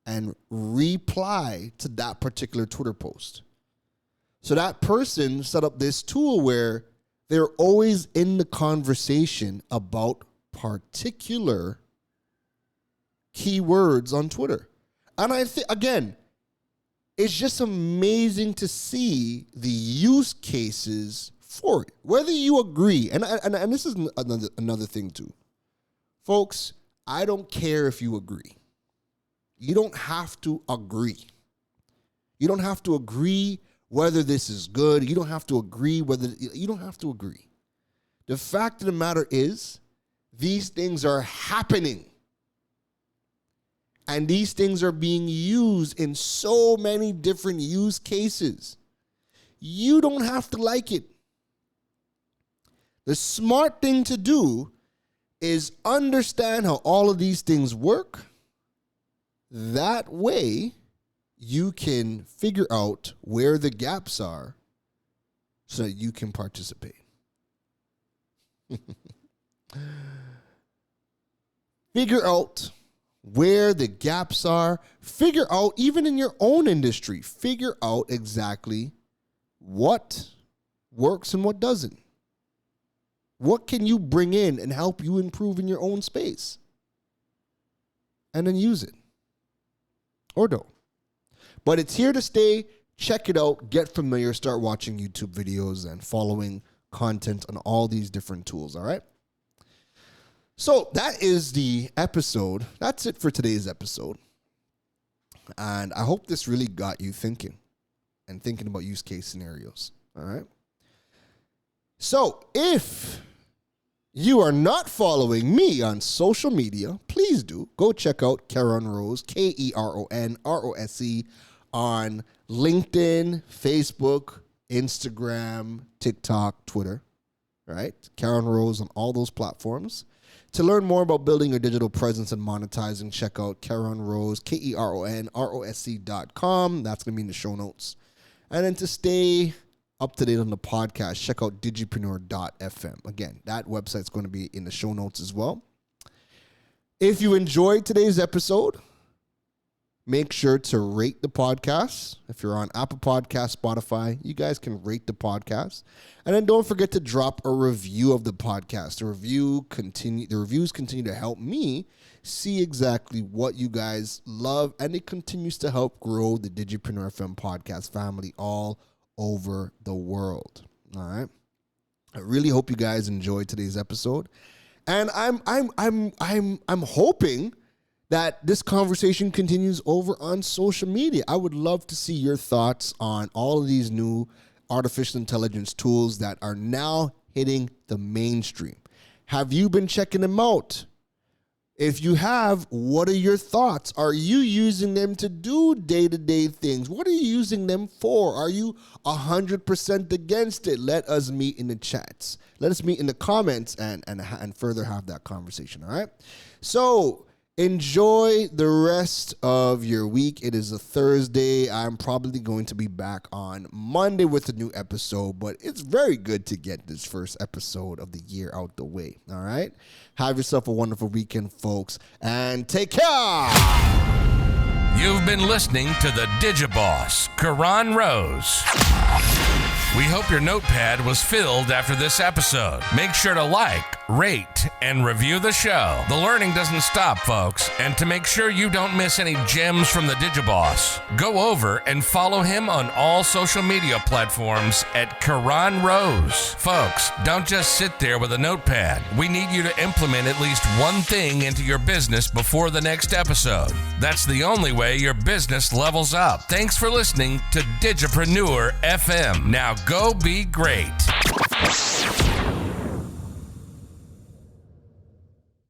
and reply to that particular Twitter post. So that person set up this tool where they're always in the conversation about particular keywords on Twitter. And I think, again, it's just amazing to see the use cases for it. Whether you agree, and this is another thing too. Folks, I don't care if you agree. You don't have to agree. You don't have to agree whether this is good. You don't have to agree you don't have to agree. The fact of the matter is, these things are happening. And these things are being used in so many different use cases. You don't have to like it. The smart thing to do is understand how all of these things work. That way, you can figure out where the gaps are so that you can participate. Figure out where the gaps are. Figure out, even in your own industry, figure out exactly what works and what doesn't. What can you bring in and help you improve in your own space? And then use it. Or don't. But it's here to stay. Check it out. Get familiar. Start watching YouTube videos and following content on all these different tools, all right? So that is the episode. That's it for today's episode. And I hope this really got you thinking. and thinking about use case scenarios. All right. So if you are not following me on social media, please do. Go check out Keron Rose, KeronRose, on LinkedIn, Facebook, Instagram, TikTok, Twitter. All right. Keron Rose on all those platforms. To learn more about building your digital presence and monetizing, check out Keron Rose, KeronRose.com. That's going to be in the show notes. And then to stay up to date on the podcast, check out digipreneur.fm. Again, that website's going to be in the show notes as well. If you enjoyed today's episode, make sure to rate the podcast. If you're on Apple Podcasts, Spotify, you guys can rate the podcast. And then don't forget to drop a review of the podcast. The reviews continue to help me see exactly what you guys love, and it continues to help grow the Digipreneur FM podcast family all over the world. All right. I really hope you guys enjoyed today's episode. And I'm hoping that this conversation continues over on social media. I would love to see your thoughts on all of these new artificial intelligence tools that are now hitting the mainstream. Have you been checking them out? If you have, what are your thoughts? Are you using them to do day-to-day things? What are you using them for? Are you 100% against it? Let us meet in the chats. Let us meet in the comments and further have that conversation, all right? So enjoy the rest of your week. It is a Thursday. I'm probably going to be back on Monday with a new episode, but it's very good to get this first episode of the year out the way, all right? Have yourself a wonderful weekend, folks, and take care. You've been listening to the Digiboss, Keron Rose. We hope your notepad was filled after this episode. Make sure to like, rate, and review the show. The learning doesn't stop, folks. And to make sure you don't miss any gems from the Digiboss, go over and follow him on all social media platforms at Keron Rose. Folks, don't just sit there with a notepad. We need you to implement at least one thing into your business before the next episode. That's the only way your business levels up. Thanks for listening to Digipreneur FM. Now go be great.